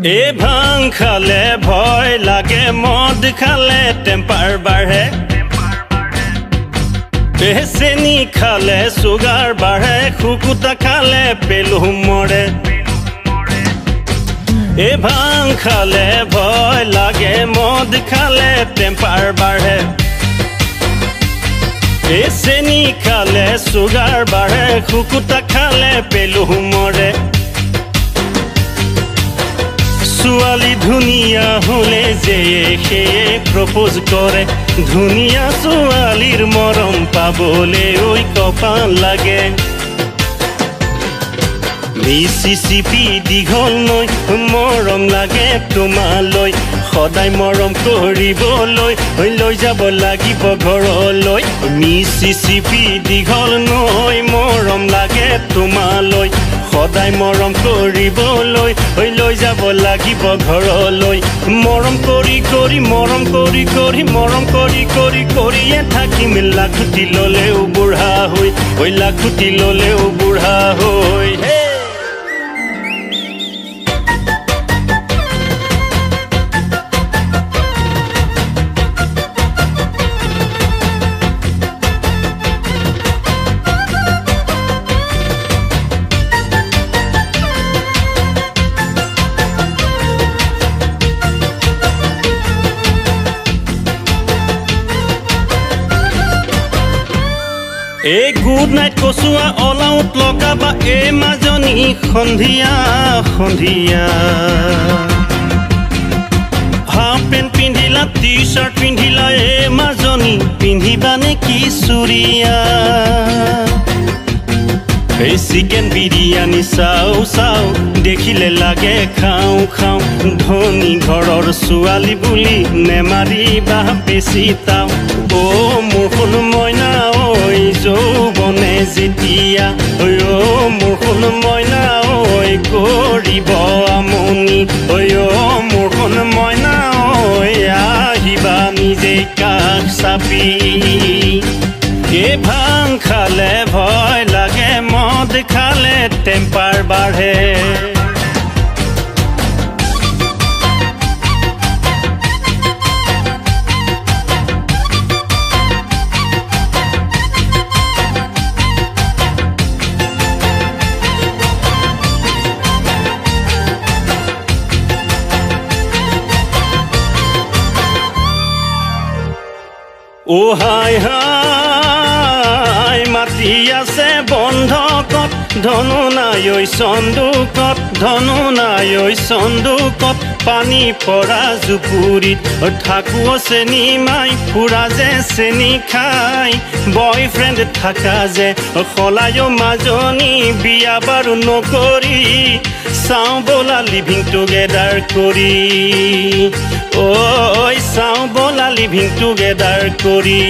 এ ভাং খালে ভয় লাগে মদ খালে টেম্পার বাঢ়ে এ চেনি খালে সুগার বাঢ়ে খুকুতা খালে পেলু মরে এ ভাং খালে ভয় লাগে মদ খালে টেম্পার বাঢ়ে এ চেনি খালে সুগার বাঢ়ে খুকুতা খালে পেলু মরে ছোৱালী ধুনীয়া হলে যে সেয়ে প্ৰপোজ কৰে ধুনীয়া ছোৱালীৰ মৰম পাবলৈ ঐ কপাল লাগে মিছিছিপি দীঘল নৈ মৰম লাগে তোমালৈ সদায় মৰম কৰিবলৈ লৈ যাব লাগিব ঘৰলৈ মিছিছিপি দীঘল নৈ মৰম লাগে তোমালৈ সদায় মৰম কৰিবলৈ লৈ যাব লাগিব ঘৰলৈ মৰম কৰি কৰি মৰম কৰি কৰি মৰম কৰি কৰি কৰিয়ে থাকিম লাখুটি ল'লেও বুঢ়া হৈ লাখুটি ল'লেও বুঢ়া হৈ এ গুড নাইট কচুৱা অল আউট লগাবা এ মাজনী সন্ধিয়া সন্ধিয়া হাফ পেণ্ট পিন্ধিলা টি চাৰ্ট পিন্ধিলা এ মাজনী পিন্ধিবানে কি চুৰিয়া এই চিকেন বিৰিয়ানী চাও চাও দেখিলে লাগে খাওঁ খাওঁ ধনী ঘৰৰ ছোৱালী বুলি নেমাৰিবা বেছি তাও অ মোৰ সোণ মইনা ঐ যৌৱনে যেতিয়া ঐ মোৰ সোণ মইনা ঐ কৰিব আমনি ঐ মোৰ সোণ মইনা ঐ আহিবা নিজে কাষ চাপি এ ভাং খালে ভয় লাগে মদ খালে টেম্পাৰ বাঢ়ে ও হাই হাই মাতি আছে বন্ধকত ধনু নাই ঐ চন্দুকত ধনু নাই ঐ চন্দুকত পানী পৰা জুপুৰিত থাকো চেনি মাই ফুৰা যে চেনি খাই বয়ফ্ৰেণ্ড থাকা যে সলায়ো মাজনী বিয়া বাৰু নকৰি চাওঁ ব'লা লিভিং টুগেদাৰ কৰি ঐ চাওঁ ব'লা লিভিং টুগেদাৰ কৰি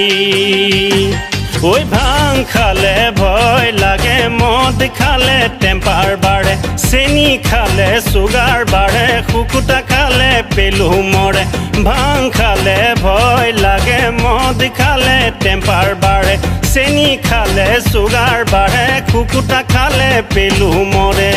ঐ ভাং খালে ভয় লাগে মদ খালে টেম্পাৰ বাঢ়ে চেনি খালে চুগাৰ বাঢ়ে খুকুতা খালে পেলু মৰে ভাং খালে ভয় লাগে মদ খালে টেম্পাৰ বাঢ়ে চেনি খালে চুগাৰ বাঢ়ে খুকুতা খালে পেলু মৰে